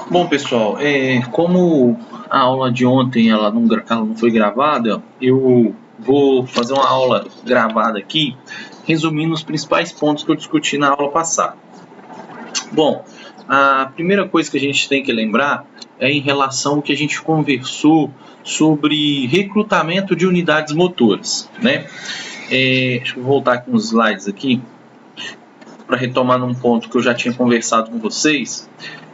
Bom, pessoal, como a aula de ontem ela não foi gravada, eu vou fazer uma aula gravada aqui, resumindo os principais pontos que eu discuti na aula passada. Bom, a primeira coisa que a gente tem que lembrar é em relação ao que a gente conversou sobre recrutamento de unidades motoras, né? Deixa eu voltar aqui uns slides aqui para retomar num ponto que eu já tinha conversado com vocês,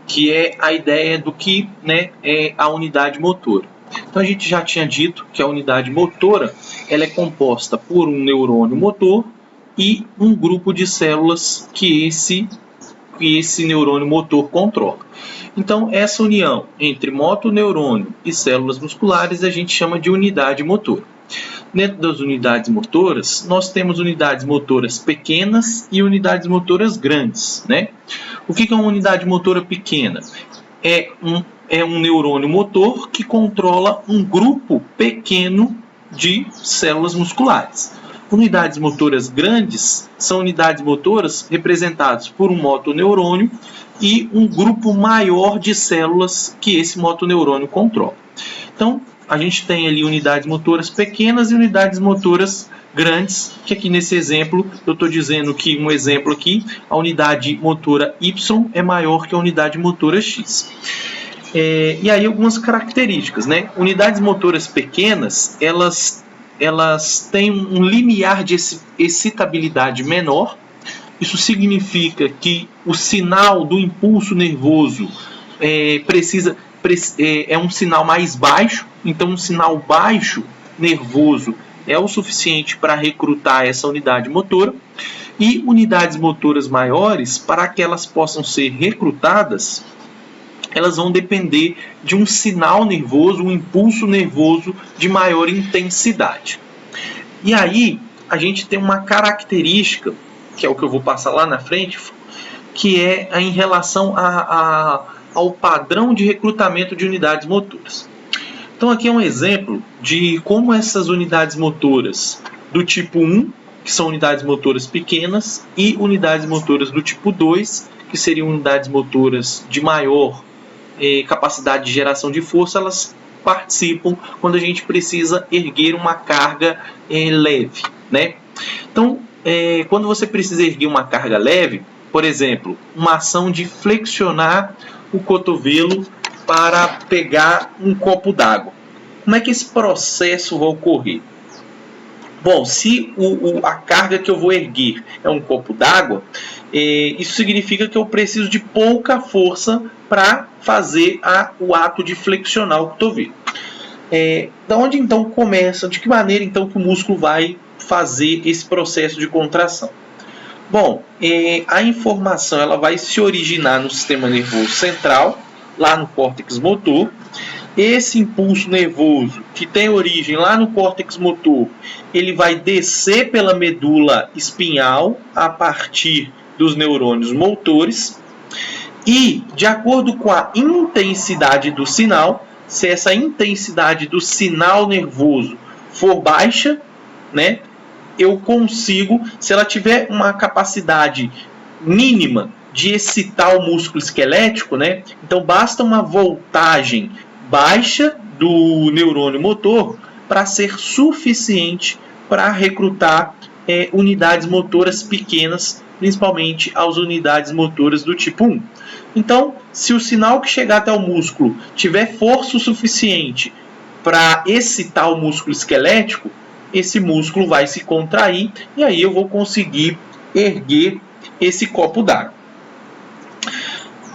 que é a ideia do que, né, é a unidade motora. Então a gente já tinha dito que a unidade motora ela é composta por um neurônio motor e um grupo de células que esse neurônio motor controla. Então essa união entre motoneurônio e células musculares a gente chama de unidade motora. Dentro das unidades motoras, nós temos unidades motoras pequenas e unidades motoras grandes, né? O que é uma unidade motora pequena? É um neurônio motor que controla um grupo pequeno de células musculares. Unidades motoras grandes são unidades motoras representadas por um motoneurônio e um grupo maior de células que esse motoneurônio controla. Então, a gente tem ali unidades motoras pequenas e unidades motoras grandes, que aqui nesse exemplo eu estou dizendo que um exemplo aqui, a unidade motora Y é maior que a unidade motora X. E aí algumas características, né? Unidades motoras pequenas, elas têm um limiar de excitabilidade menor. Isso significa que o sinal do impulso nervoso é um sinal mais baixo, então um sinal baixo nervoso é o suficiente para recrutar essa unidade motora, e unidades motoras maiores, para que elas possam ser recrutadas, elas vão depender de um sinal nervoso, um impulso nervoso de maior intensidade. E aí a gente tem uma característica, que é o que eu vou passar lá na frente, que é em relação ao padrão de recrutamento de unidades motoras. Então aqui é um exemplo de como essas unidades motoras do tipo 1, que são unidades motoras pequenas, e unidades motoras do tipo 2, que seriam unidades motoras de maior capacidade de geração de força, elas participam quando a gente precisa erguer uma carga leve, né? Então, quando você precisa erguer uma carga leve, por exemplo, uma ação de flexionar o cotovelo para pegar um copo d'água. Como é que esse processo vai ocorrer? Bom, se a carga que eu vou erguer é um copo d'água, isso significa que eu preciso de pouca força para fazer o ato de flexionar o cotovelo. Da onde então começa, de que maneira então que o músculo vai fazer esse processo de contração? Bom, a informação ela vai se originar no sistema nervoso central, lá no córtex motor. Esse impulso nervoso que tem origem lá no córtex motor, ele vai descer pela medula espinhal a partir dos neurônios motores e, de acordo com a intensidade do sinal, se essa intensidade do sinal nervoso for baixa, né, eu consigo, se ela tiver uma capacidade mínima de excitar o músculo esquelético, né, então basta uma voltagem baixa do neurônio motor para ser suficiente para recrutar unidades motoras pequenas, principalmente as unidades motoras do tipo 1. Então, se o sinal que chegar até o músculo tiver força suficiente para excitar o músculo esquelético, esse músculo vai se contrair e aí eu vou conseguir erguer esse copo d'água.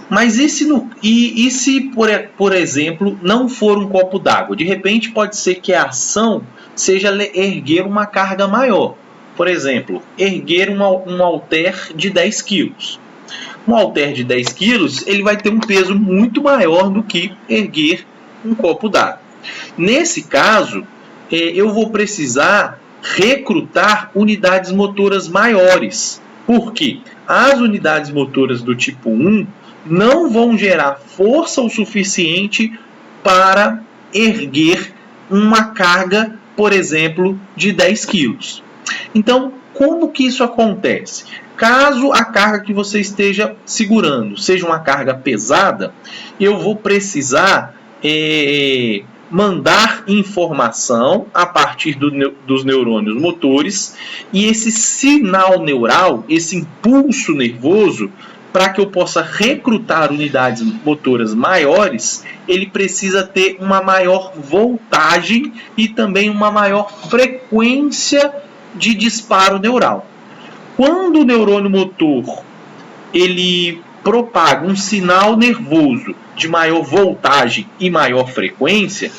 Mas e se, por exemplo, não for um copo d'água? De repente pode ser que a ação seja erguer uma carga maior. Por exemplo, erguer um halter de 10 kg. Um halter de 10 kg ele vai ter um peso muito maior do que erguer um copo d'água. Nesse caso, eu vou precisar recrutar unidades motoras maiores. Por quê? As unidades motoras do tipo 1 não vão gerar força o suficiente para erguer uma carga, por exemplo, de 10 kg. Então, como que isso acontece? caso a carga que você esteja segurando seja uma carga pesada, eu vou precisar mandar informação a partir dos neurônios motores, e esse sinal neural, esse impulso nervoso, para que eu possa recrutar unidades motoras maiores, ele precisa ter uma maior voltagem e também uma maior frequência de disparo neural. Quando o neurônio motor ele propaga um sinal nervoso de maior voltagem e maior frequência,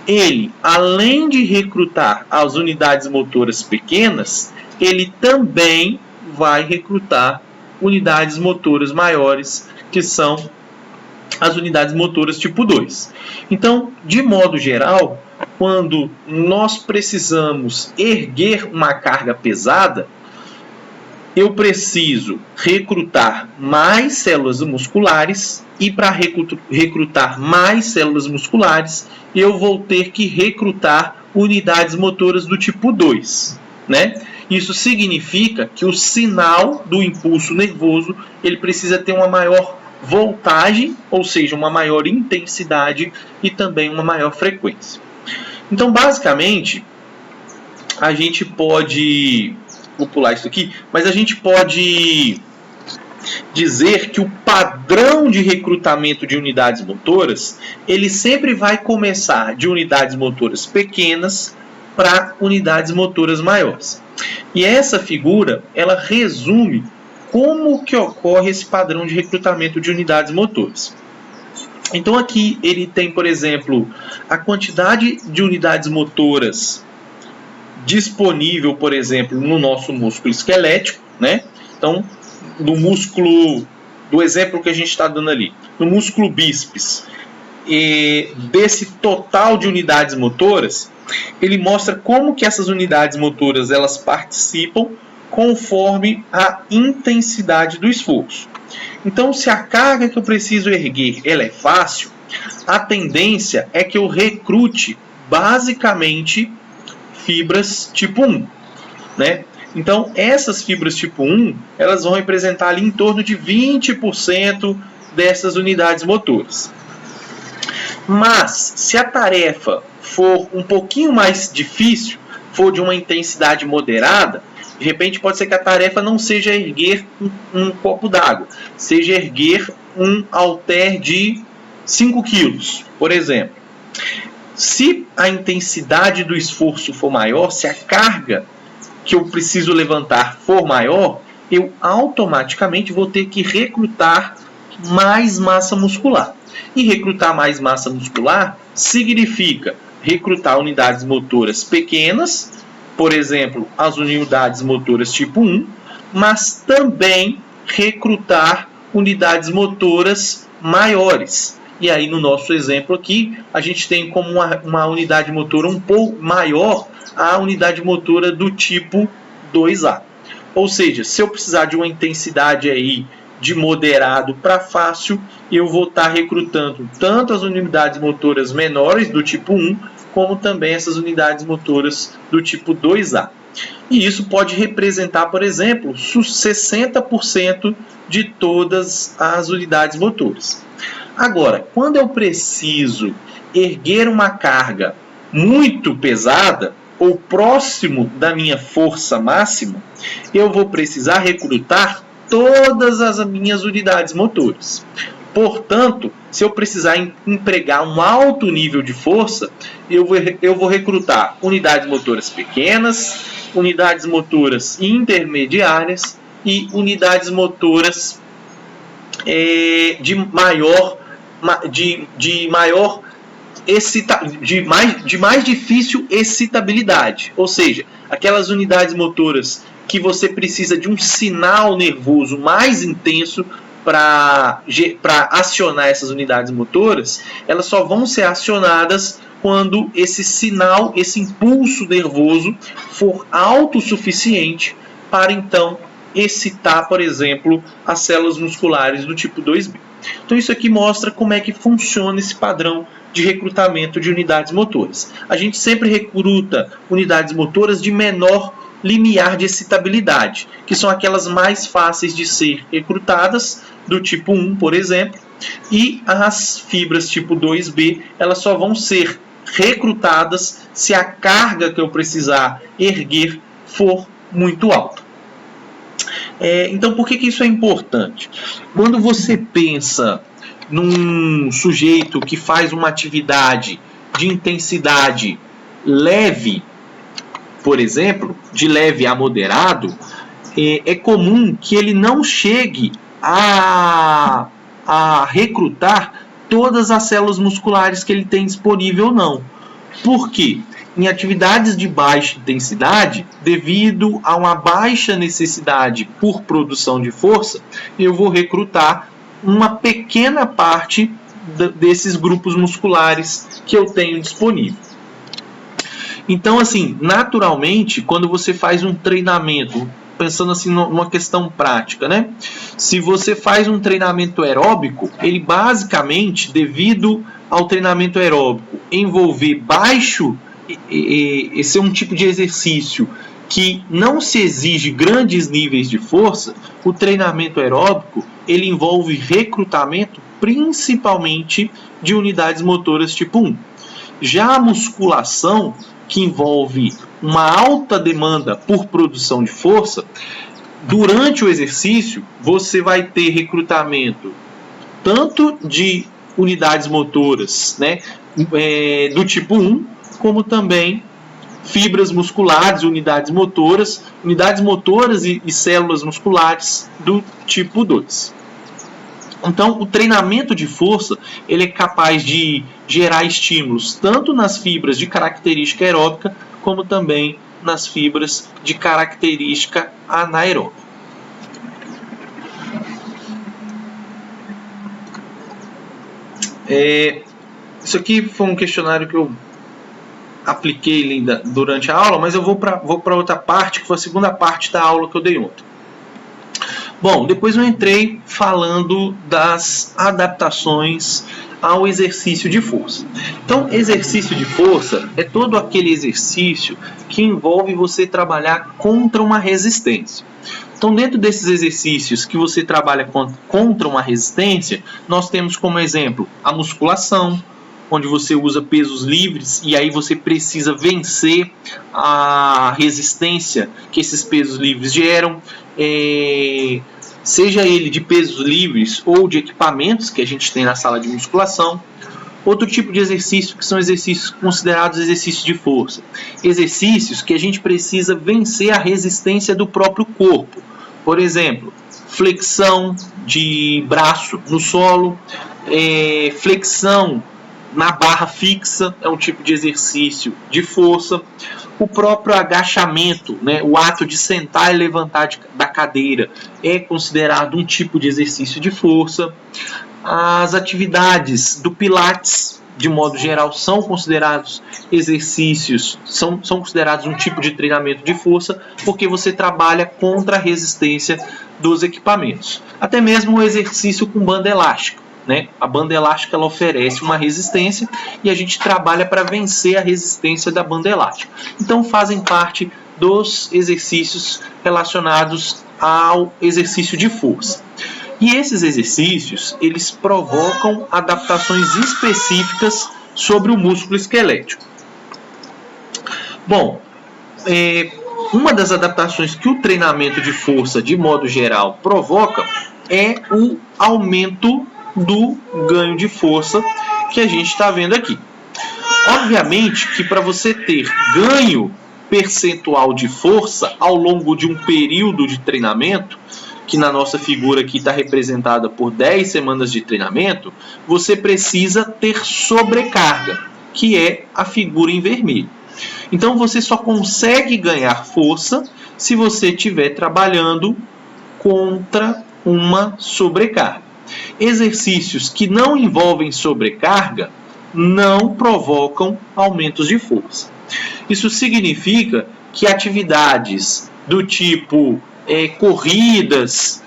ele, além de recrutar as unidades motoras pequenas, ele também vai recrutar unidades motoras maiores, que são as unidades motoras tipo 2. Então, de modo geral, quando nós precisamos erguer uma carga pesada, eu preciso recrutar mais células musculares, e para recrutar mais células musculares, eu vou ter que recrutar unidades motoras do tipo 2, né? Isso significa que o sinal do impulso nervoso ele precisa ter uma maior voltagem, ou seja, uma maior intensidade e também uma maior frequência. Então, basicamente, a gente pode... Vou pular isso aqui, mas a gente pode dizer que o padrão de recrutamento de unidades motoras, ele sempre vai começar de unidades motoras pequenas para unidades motoras maiores. E essa figura, ela resume como que ocorre esse padrão de recrutamento de unidades motoras. Então aqui ele tem, por exemplo, a quantidade de unidades motoras disponível, por exemplo, no nosso músculo esquelético, né? Então, no músculo, do exemplo que a gente está dando ali, no músculo bíceps, desse total de unidades motoras, ele mostra como que essas unidades motoras elas participam conforme a intensidade do esforço. Então, se a carga que eu preciso erguer ela é fácil, a tendência é que eu recrute basicamente fibras tipo 1, né? Então, essas fibras tipo 1, elas vão representar ali em torno de 20% dessas unidades motoras. Mas, se a tarefa for um pouquinho mais difícil, for de uma intensidade moderada, de repente pode ser que a tarefa não seja erguer um copo d'água, seja erguer um halter de 5 quilos, por exemplo. Se a intensidade do esforço for maior, se a carga que eu preciso levantar for maior, eu automaticamente vou ter que recrutar mais massa muscular. E recrutar mais massa muscular significa recrutar unidades motoras pequenas, por exemplo, as unidades motoras tipo 1, mas também recrutar unidades motoras maiores. E aí, no nosso exemplo aqui, a gente tem como uma unidade motora um pouco maior a unidade motora do tipo 2A. Ou seja, se eu precisar de uma intensidade aí de moderado para fácil, eu vou estar recrutando tanto as unidades motoras menores do tipo 1, como também essas unidades motoras do tipo 2A. E isso pode representar, por exemplo, 60% de todas as unidades motoras. Agora, quando eu preciso erguer uma carga muito pesada, ou próximo da minha força máxima, eu vou precisar recrutar todas as minhas unidades motoras. Portanto, se eu precisar empregar um alto nível de força, eu vou recrutar unidades motoras pequenas, unidades motoras intermediárias e unidades motoras de mais difícil excitabilidade, ou seja, aquelas unidades motoras que você precisa de um sinal nervoso mais intenso para acionar essas unidades motoras, elas só vão ser acionadas quando esse sinal, esse impulso nervoso for alto o suficiente para então excitar, por exemplo, as células musculares do tipo 2B. Então isso aqui mostra como é que funciona esse padrão de recrutamento de unidades motoras. A gente sempre recruta unidades motoras de menor limiar de excitabilidade, que são aquelas mais fáceis de ser recrutadas, do tipo 1, por exemplo, e as fibras tipo 2B, elas só vão ser recrutadas se a carga que eu precisar erguer for muito alta. Então, por que isso é importante? Quando você pensa num sujeito que faz uma atividade de intensidade leve, por exemplo, de leve a moderado, é comum que ele não chegue a recrutar todas as células musculares que ele tem disponível, não. Por quê? Em atividades de baixa intensidade, devido a uma baixa necessidade por produção de força, eu vou recrutar uma pequena parte desses grupos musculares que eu tenho disponível. Então, assim, naturalmente, quando você faz um treinamento, pensando assim numa questão prática, né? Se você faz um treinamento aeróbico, ele basicamente, devido ao treinamento aeróbico envolver baixo, esse é um tipo de exercício que não se exige grandes níveis de força, o treinamento aeróbico, ele envolve recrutamento principalmente de unidades motoras tipo 1. Já a musculação, que envolve uma alta demanda por produção de força, durante o exercício você vai ter recrutamento tanto de unidades motoras, né, do tipo 1, como também fibras musculares, unidades motoras e células musculares do tipo 2. Então, o treinamento de força ele é capaz de gerar estímulos tanto nas fibras de característica aeróbica, como também nas fibras de característica anaeróbica. Isso aqui foi um questionário que eu apliquei durante a aula, mas eu vou para outra parte, que foi a segunda parte da aula que eu dei ontem. Bom, depois eu entrei falando das adaptações ao exercício de força. Então, exercício de força é todo aquele exercício que envolve você trabalhar contra uma resistência. Então, dentro desses exercícios que você trabalha contra uma resistência, nós temos como exemplo a musculação, onde você usa pesos livres e aí você precisa vencer a resistência que esses pesos livres geram, seja ele de pesos livres ou de equipamentos que a gente tem na sala de musculação. Outro tipo de exercício que são exercícios considerados exercícios de força. Exercícios que a gente precisa vencer a resistência do próprio corpo. Por exemplo, flexão de braço no solo, flexão na barra fixa, é um tipo de exercício de força. O próprio agachamento, né, o ato de sentar e levantar da cadeira, é considerado um tipo de exercício de força. As atividades do Pilates, de modo geral, são considerados exercícios, são considerados um tipo de treinamento de força, porque você trabalha contra a resistência dos equipamentos. Até mesmo o exercício com banda elástica. Né? A banda elástica ela oferece uma resistência e a gente trabalha para vencer a resistência da banda elástica. Então fazem parte dos exercícios relacionados ao exercício de força. E esses exercícios eles provocam adaptações específicas sobre o músculo esquelético. Bom, uma das adaptações que o treinamento de força, de modo geral, provoca é o aumento do ganho de força que a gente está vendo aqui. Obviamente que para você ter ganho percentual de força ao longo de um período de treinamento, que na nossa figura aqui está representada por 10 semanas de treinamento, você precisa ter sobrecarga, que é a figura em vermelho. Então você só consegue ganhar força se você estiver trabalhando contra uma sobrecarga. Exercícios que não envolvem sobrecarga não provocam aumentos de força. Isso significa que atividades do tipo corridas,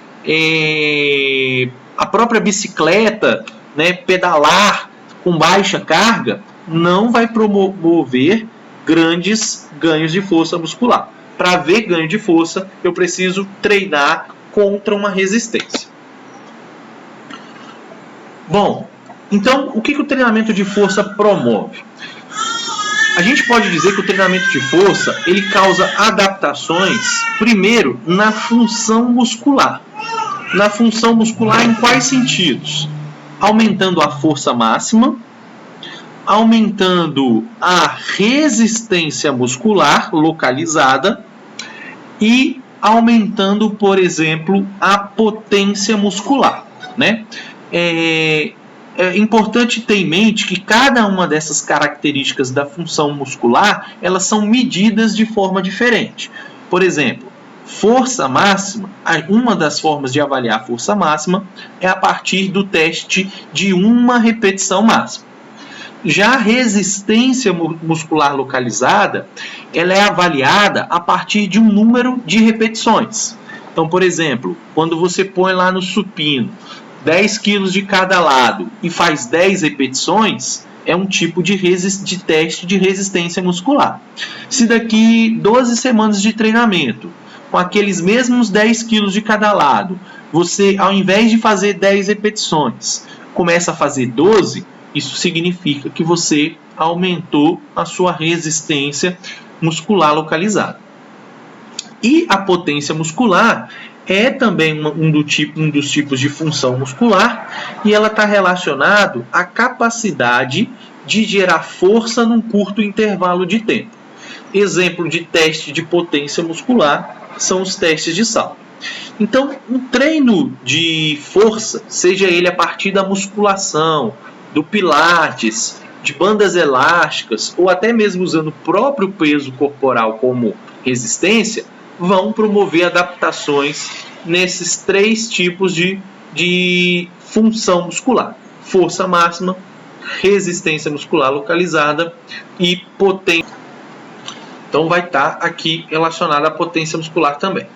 a própria bicicleta, né, pedalar com baixa carga, não vai promover grandes ganhos de força muscular. para haver ganho de força, eu preciso treinar contra uma resistência. Bom, então o que o treinamento de força promove? A gente pode dizer que o treinamento de força ele causa adaptações, primeiro, na função muscular. Na função muscular em quais sentidos? Aumentando a força máxima, aumentando a resistência muscular localizada e aumentando, por exemplo, a potência muscular, né? É importante ter em mente que cada uma dessas características da função muscular, elas são medidas de forma diferente. Por exemplo, força máxima, uma das formas de avaliar a força máxima é a partir do teste de uma repetição máxima. Já a resistência muscular localizada, ela é avaliada a partir de um número de repetições. Então, por exemplo, quando você põe lá no supino 10 quilos de cada lado e faz 10 repetições, é um tipo de teste de resistência muscular. Se daqui 12 semanas de treinamento, com aqueles mesmos 10 quilos de cada lado, você, ao invés de fazer 10 repetições, começa a fazer 12, isso significa que você aumentou a sua resistência muscular localizada. E a potência muscular é também um dos tipos de função muscular e ela está relacionado à capacidade de gerar força num curto intervalo de tempo. Exemplo de teste de potência muscular são os testes de salto. Então, um treino de força, seja ele a partir da musculação, do pilates, de bandas elásticas ou até mesmo usando o próprio peso corporal como resistência, vão promover adaptações nesses 3 tipos de função muscular: força máxima, resistência muscular localizada e potência. Então vai estar aqui relacionado à potência muscular também.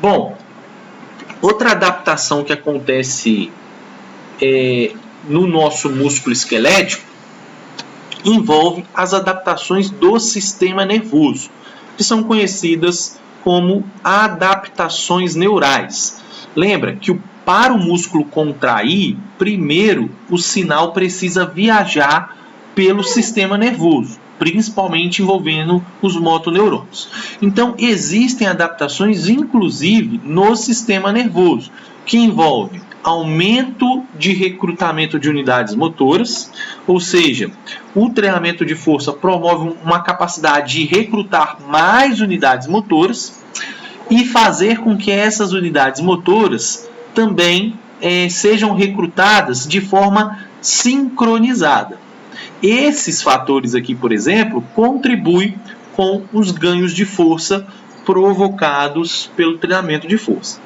Bom, outra adaptação que acontece no nosso músculo esquelético envolve as adaptações do sistema nervoso, que são conhecidas como adaptações neurais. Lembra que para o músculo contrair, primeiro o sinal precisa viajar pelo sistema nervoso, principalmente envolvendo os motoneurônios. Então, existem adaptações, inclusive, no sistema nervoso, que envolve aumento de recrutamento de unidades motoras, ou seja, o treinamento de força promove uma capacidade de recrutar mais unidades motoras e fazer com que essas unidades motoras também sejam recrutadas de forma sincronizada. Esses fatores aqui, por exemplo, contribuem com os ganhos de força provocados pelo treinamento de força.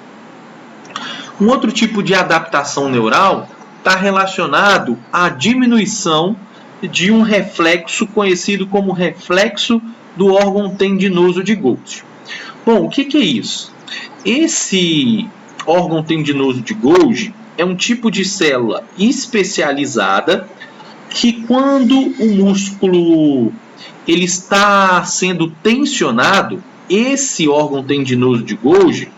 Um outro tipo de adaptação neural está relacionado à diminuição de um reflexo conhecido como reflexo do órgão tendinoso de Golgi. Bom, o que é isso? Esse órgão tendinoso de Golgi é um tipo de célula especializada que, quando o músculo ele está sendo tensionado, esse órgão tendinoso de Golgi,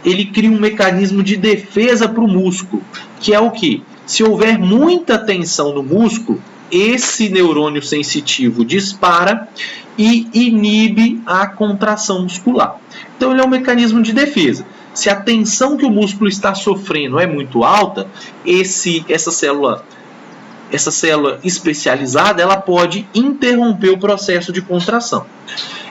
ele cria um mecanismo de defesa para o músculo, que é o que? Se houver muita tensão no músculo, esse neurônio sensitivo dispara e inibe a contração muscular. Então, ele é um mecanismo de defesa. Se a tensão que o músculo está sofrendo é muito alta, essa célula especializada, ela pode interromper o processo de contração.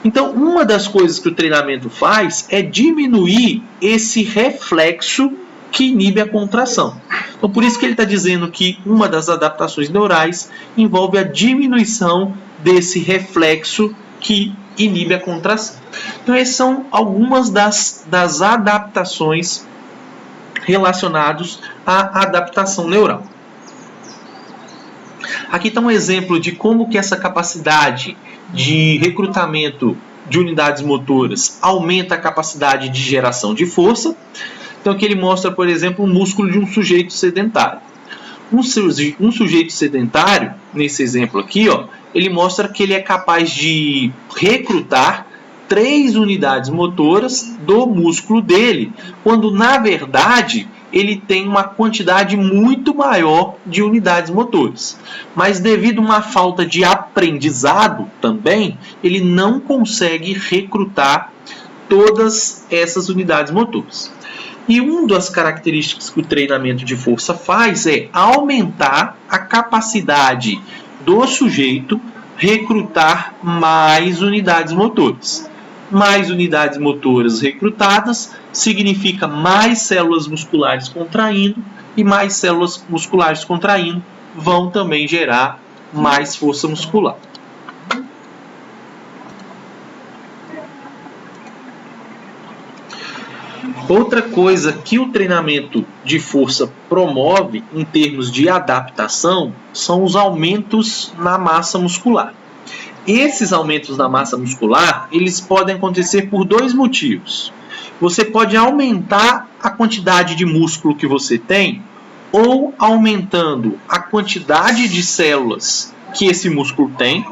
Então, uma das coisas que o treinamento faz é diminuir esse reflexo que inibe a contração. Então, por isso que ele está dizendo que uma das adaptações neurais envolve a diminuição desse reflexo que inibe a contração. Então, essas são algumas das adaptações relacionadas à adaptação neural. Aqui está um exemplo de como que essa capacidade de recrutamento de unidades motoras aumenta a capacidade de geração de força. Então aqui ele mostra, por exemplo, o músculo de um sujeito sedentário. Um sujeito sedentário, nesse exemplo aqui, ele mostra que ele é capaz de recrutar 3 unidades motoras do músculo dele, quando na verdade ele tem uma quantidade muito maior de unidades motoras. Mas devido a uma falta de aprendizado também, ele não consegue recrutar todas essas unidades motoras. E uma das características que o treinamento de força faz é aumentar a capacidade do sujeito recrutar mais unidades motoras. Mais unidades motoras recrutadas significa mais células musculares contraindo, e mais células musculares contraindo vão também gerar mais força muscular. Outra coisa que o treinamento de força promove em termos de adaptação são os aumentos na massa muscular. Esses aumentos na massa muscular, eles podem acontecer por 2 motivos. Você pode aumentar a quantidade de músculo que você tem, ou aumentando a quantidade de células que esse músculo tem.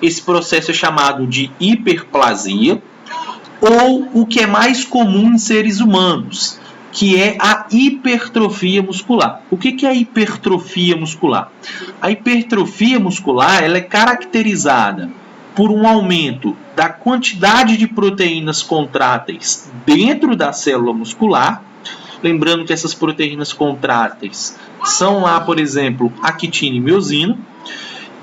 Esse processo é chamado de hiperplasia, ou o que é mais comum em seres humanos, que é a hipertrofia muscular. O que é a hipertrofia muscular? A hipertrofia muscular ela é caracterizada por um aumento da quantidade de proteínas contráteis dentro da célula muscular. Lembrando que essas proteínas contráteis são lá, por exemplo, a quitina e miosina.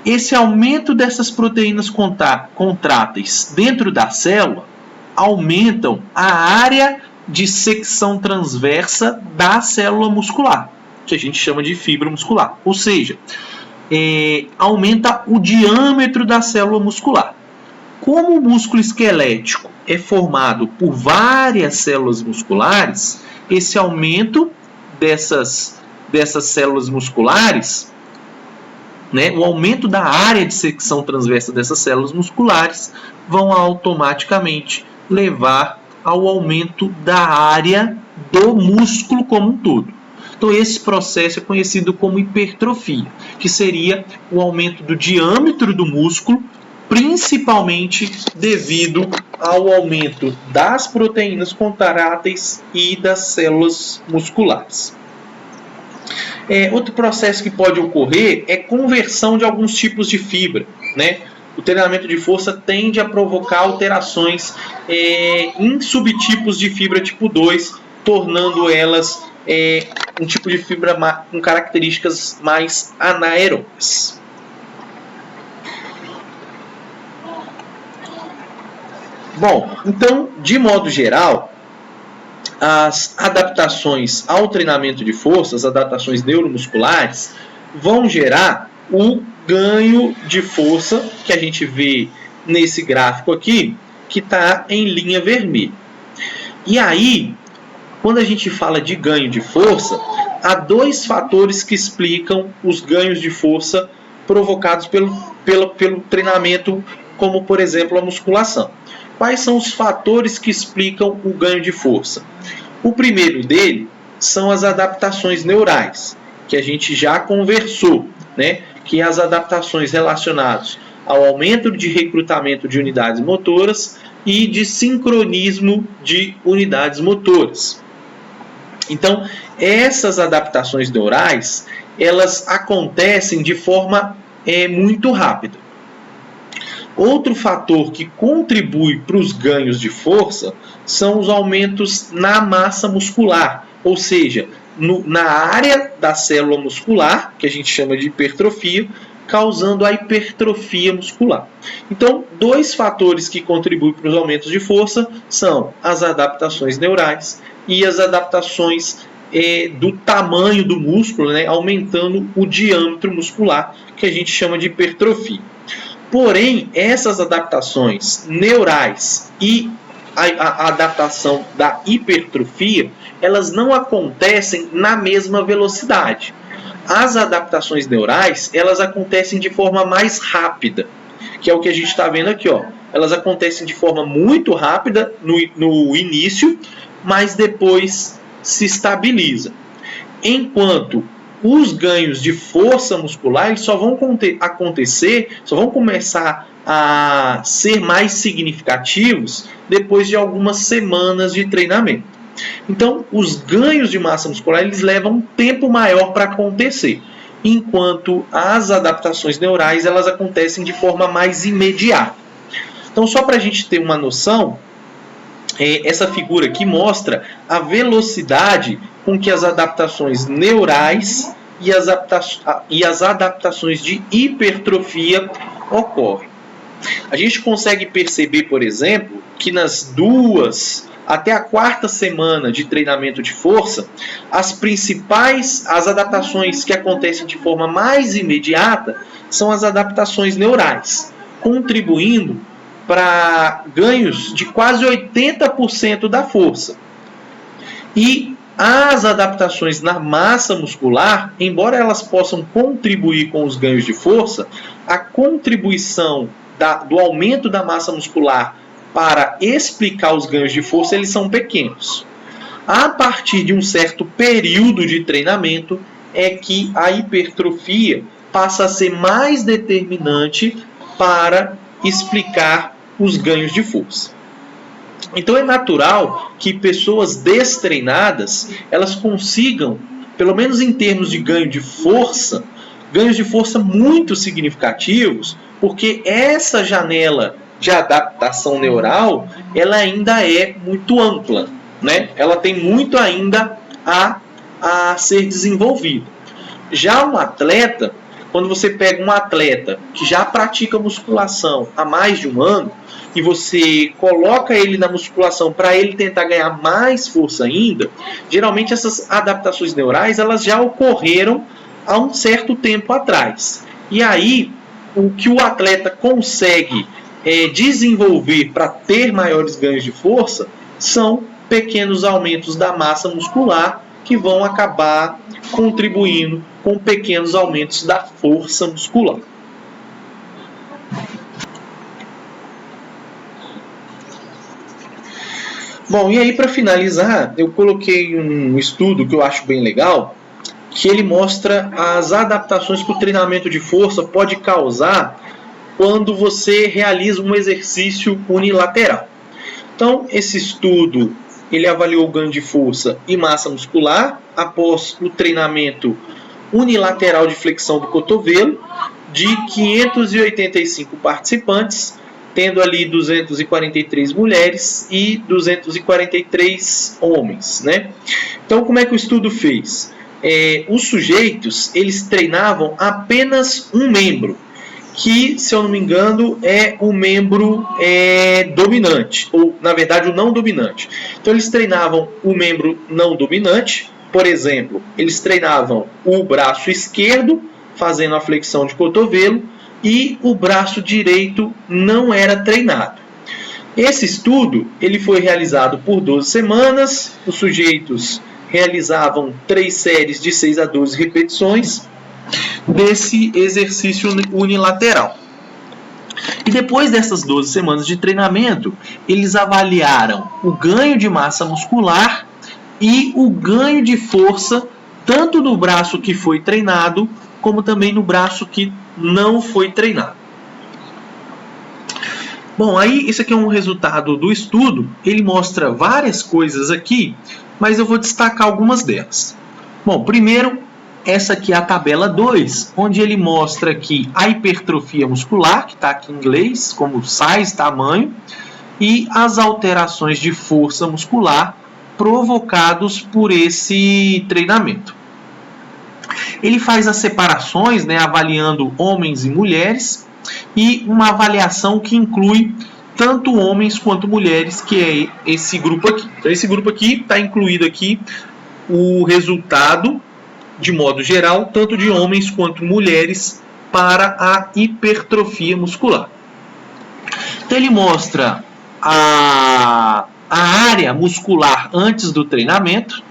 Esse aumento dessas proteínas contráteis dentro da célula aumentam a área de secção transversa da célula muscular, que a gente chama de fibra muscular. Ou seja, aumenta o diâmetro da célula muscular. Como o músculo esquelético é formado por várias células musculares, esse aumento dessas células musculares, o aumento da área de secção transversa dessas células musculares vão automaticamente levar ao aumento da área do músculo como um todo. Então esse processo é conhecido como hipertrofia, que seria o aumento do diâmetro do músculo, principalmente devido ao aumento das proteínas contráteis e das células musculares. Outro processo que pode ocorrer é conversão de alguns tipos de fibra, O treinamento de força tende a provocar alterações em subtipos de fibra tipo 2, tornando elas um tipo de fibra com características mais anaeróbias. Bom, então, de modo geral, as adaptações ao treinamento de força, as adaptações neuromusculares, vão gerar o ganho de força que a gente vê nesse gráfico aqui, que está em linha vermelha. E aí, quando a gente fala de ganho de força, há 2 fatores que explicam os ganhos de força provocados pelo treinamento, como por exemplo a musculação. Quais são os fatores que explicam o ganho de força? O primeiro dele são as adaptações neurais, que a gente já conversou, que as adaptações relacionadas ao aumento de recrutamento de unidades motoras e de sincronismo de unidades motoras. Então, essas adaptações neurais, elas acontecem de forma muito rápida. Outro fator que contribui para os ganhos de força são os aumentos na massa muscular, ou seja, na área da célula muscular, que a gente chama de hipertrofia, causando a hipertrofia muscular. Então, 2 fatores que contribuem para os aumentos de força são as adaptações neurais e as adaptações do tamanho do músculo, aumentando o diâmetro muscular, que a gente chama de hipertrofia. Porém, essas adaptações neurais e a adaptação da hipertrofia, elas não acontecem na mesma velocidade. As adaptações neurais, elas acontecem de forma mais rápida, que é o que a gente está vendo aqui, ó. Elas acontecem de forma muito rápida no início, mas depois se estabiliza. Enquanto os ganhos de força muscular eles só vão acontecer, só vão começar a ser mais significativos depois de algumas semanas de treinamento. Então, os ganhos de massa muscular eles levam um tempo maior para acontecer, enquanto as adaptações neurais elas acontecem de forma mais imediata. Então, só para a gente ter uma noção, essa figura aqui mostra a velocidade com que as adaptações neurais e as adaptações de hipertrofia ocorrem. A gente consegue perceber, por exemplo, que nas 2 até a 4ª semana de treinamento de força, as adaptações que acontecem de forma mais imediata são as adaptações neurais, contribuindo para ganhos de quase 80% da força. E as adaptações na massa muscular, embora elas possam contribuir com os ganhos de força, a contribuição do aumento da massa muscular para explicar os ganhos de força, eles são pequenos. A partir de um certo período de treinamento, é que a hipertrofia passa a ser mais determinante para explicar os ganhos de força. Então é natural que pessoas destreinadas elas consigam, pelo menos em termos de ganhos de força muito significativos, porque essa janela de adaptação neural ela ainda é muito ampla, né? Ela tem muito ainda a ser desenvolvido. Já um atleta, quando você pega um atleta que já pratica musculação há mais de um ano e você coloca ele na musculação para ele tentar ganhar mais força ainda, geralmente essas adaptações neurais elas já ocorreram há um certo tempo atrás. E aí, o que o atleta consegue desenvolver para ter maiores ganhos de força são pequenos aumentos da massa muscular que vão acabar contribuindo com pequenos aumentos da força muscular. Bom, e aí para finalizar, eu coloquei um estudo que eu acho bem legal, que ele mostra as adaptações que o treinamento de força pode causar quando você realiza um exercício unilateral. Então, esse estudo ele avaliou o ganho de força e massa muscular após o treinamento unilateral de flexão do cotovelo de 585 participantes, tendo ali 243 mulheres e 243 homens, né? Então, como é que o estudo fez? Os sujeitos eles treinavam apenas um membro, que, se eu não me engano, é o membro dominante, ou, na verdade, o não dominante. Então, eles treinavam o membro não dominante, por exemplo, eles treinavam o braço esquerdo, fazendo a flexão de cotovelo, e o braço direito não era treinado. Esse estudo ele foi realizado por 12 semanas, os sujeitos realizavam 3 séries de 6 a 12 repetições desse exercício unilateral. E depois dessas 12 semanas de treinamento, eles avaliaram o ganho de massa muscular e o ganho de força, tanto no braço que foi treinado, como também no braço que não foi treinado. Bom, aí esse aqui é um resultado do estudo, ele mostra várias coisas aqui, mas eu vou destacar algumas delas. Bom, primeiro, essa aqui é a tabela 2, onde ele mostra aqui a hipertrofia muscular, que está aqui em inglês, como size, tamanho, e as alterações de força muscular provocados por esse treinamento. Ele faz as separações, né, avaliando homens e mulheres, e uma avaliação que inclui tanto homens quanto mulheres, que é esse grupo aqui. Então, esse grupo aqui está incluído aqui o resultado, de modo geral, tanto de homens quanto mulheres, para a hipertrofia muscular. Então, ele mostra a área muscular antes do treinamento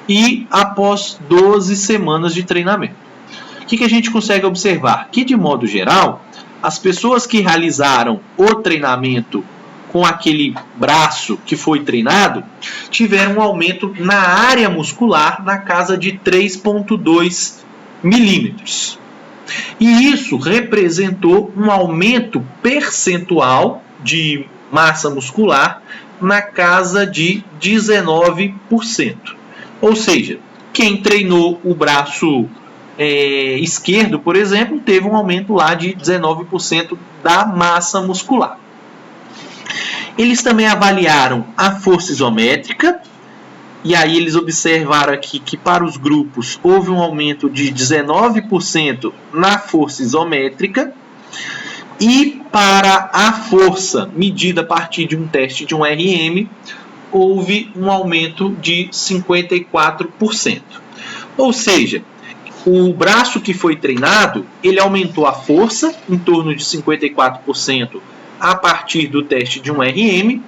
e após 12 semanas de treinamento. O que a gente consegue observar? Que, de modo geral, as pessoas que realizaram o treinamento com aquele braço que foi treinado tiveram um aumento na área muscular na casa de 3,2 milímetros. E isso representou um aumento percentual de massa muscular na casa de 19%. Ou seja, quem treinou o braço esquerdo, por exemplo, teve um aumento lá de 19% da massa muscular. Eles também avaliaram a força isométrica, e aí eles observaram aqui que para os grupos houve um aumento de 19% na força isométrica, e para a força medida a partir de um teste de um RM, houve um aumento de 54%. Ou seja, o braço que foi treinado, ele aumentou a força em torno de 54% a partir do teste de um RM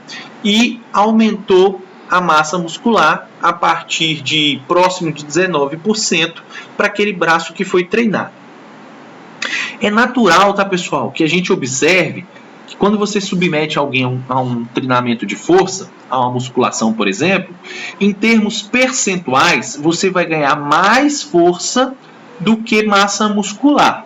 e aumentou a massa muscular a partir de próximo de 19% para aquele braço que foi treinado. É natural, tá, pessoal, que a gente observe que quando você submete alguém a um treinamento de força, a uma musculação, por exemplo, em termos percentuais, você vai ganhar mais força do que massa muscular.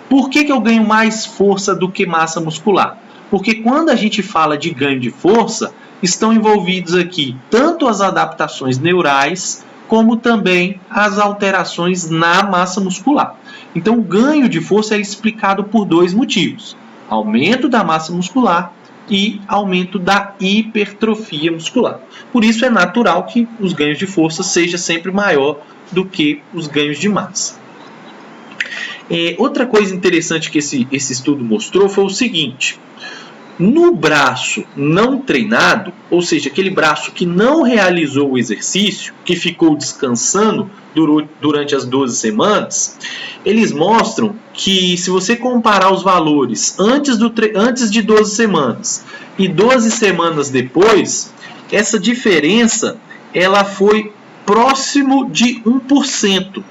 Por que eu ganho mais força do que massa muscular? Porque quando a gente fala de ganho de força, estão envolvidos aqui tanto as adaptações neurais, como também as alterações na massa muscular. Então, o ganho de força é explicado por dois motivos: aumento da massa muscular e aumento da hipertrofia muscular. Por isso, é natural que os ganhos de força sejam sempre maior do que os ganhos de massa. Outra coisa interessante que esse estudo mostrou foi o seguinte: no braço não treinado, ou seja, aquele braço que não realizou o exercício, que ficou descansando durante as 12 semanas, eles mostram que se você comparar os valores antes de 12 semanas e 12 semanas depois, essa diferença ela foi próximo de 1%,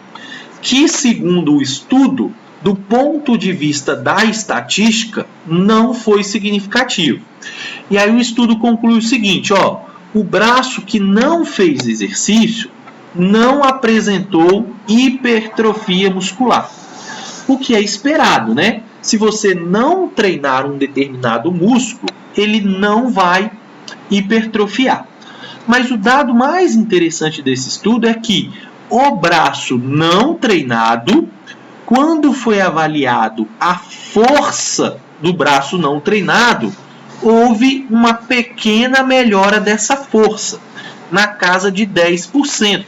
que segundo o estudo, do ponto de vista da estatística, não foi significativo. E aí o estudo conclui o seguinte: o braço que não fez exercício não apresentou hipertrofia muscular. O que é esperado, né? Se você não treinar um determinado músculo, ele não vai hipertrofiar. Mas o dado mais interessante desse estudo é que o braço não treinado, quando foi avaliado a força do braço não treinado, houve uma pequena melhora dessa força, na casa de 10%.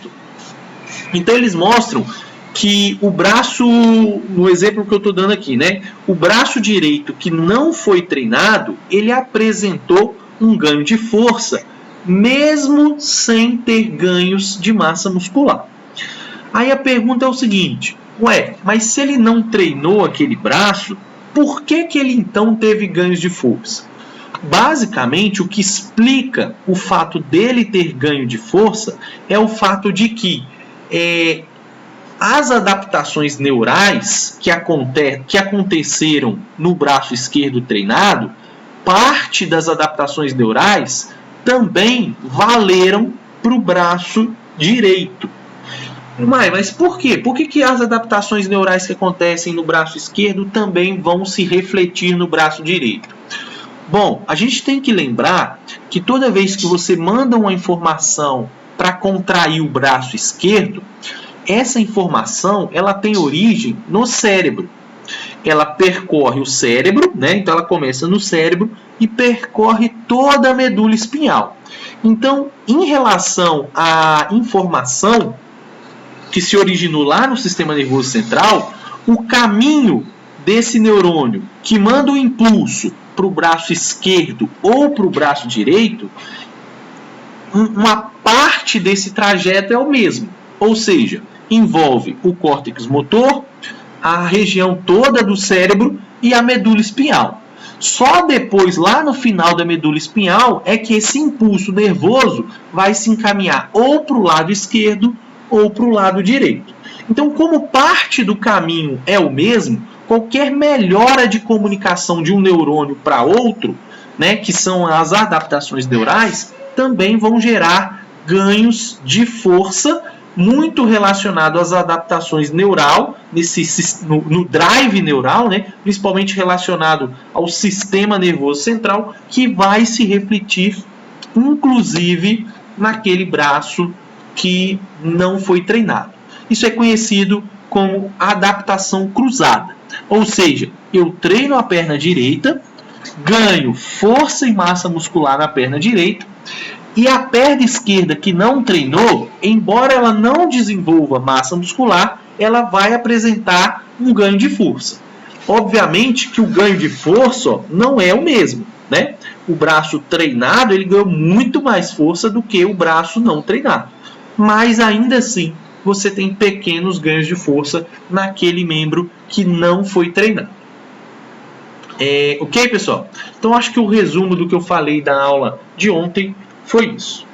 Então eles mostram que o braço, no exemplo que eu estou dando aqui, né, o braço direito que não foi treinado, ele apresentou um ganho de força, mesmo sem ter ganhos de massa muscular. Aí a pergunta é o seguinte: mas se ele não treinou aquele braço, por que ele então teve ganhos de força? Basicamente, o que explica o fato dele ter ganho de força é o fato de que as adaptações neurais que aconteceram no braço esquerdo treinado, parte das adaptações neurais também valeram para o braço direito. Mas por quê? Por que as adaptações neurais que acontecem no braço esquerdo também vão se refletir no braço direito? Bom, a gente tem que lembrar que toda vez que você manda uma informação para contrair o braço esquerdo, essa informação ela tem origem no cérebro. Ela percorre o cérebro, né? Então ela começa no cérebro e percorre toda a medula espinhal. Então, em relação à informação que se originou lá no sistema nervoso central, o caminho desse neurônio que manda o impulso para o braço esquerdo ou para o braço direito, uma parte desse trajeto é o mesmo. Ou seja, envolve o córtex motor, a região toda do cérebro e a medula espinhal. Só depois, lá no final da medula espinhal, é que esse impulso nervoso vai se encaminhar ou para o lado esquerdo ou para o lado direito. Então, como parte do caminho é o mesmo, qualquer melhora de comunicação de um neurônio para outro, né, que são as adaptações neurais, também vão gerar ganhos de força, muito relacionado às adaptações neural, no drive neural, né? Principalmente relacionado ao sistema nervoso central, que vai se refletir, inclusive, naquele braço que não foi treinado. Isso é conhecido como adaptação cruzada. Ou seja, eu treino a perna direita, ganho força e massa muscular na perna direita, e a perna esquerda que não treinou, embora ela não desenvolva massa muscular, ela vai apresentar um ganho de força. Obviamente que o ganho de força não é o mesmo, né? O braço treinado ele ganhou muito mais força do que o braço não treinado. Mas ainda assim, você tem pequenos ganhos de força naquele membro que não foi treinado. Ok, pessoal? Então, acho que o resumo do que eu falei da aula de ontem foi isso.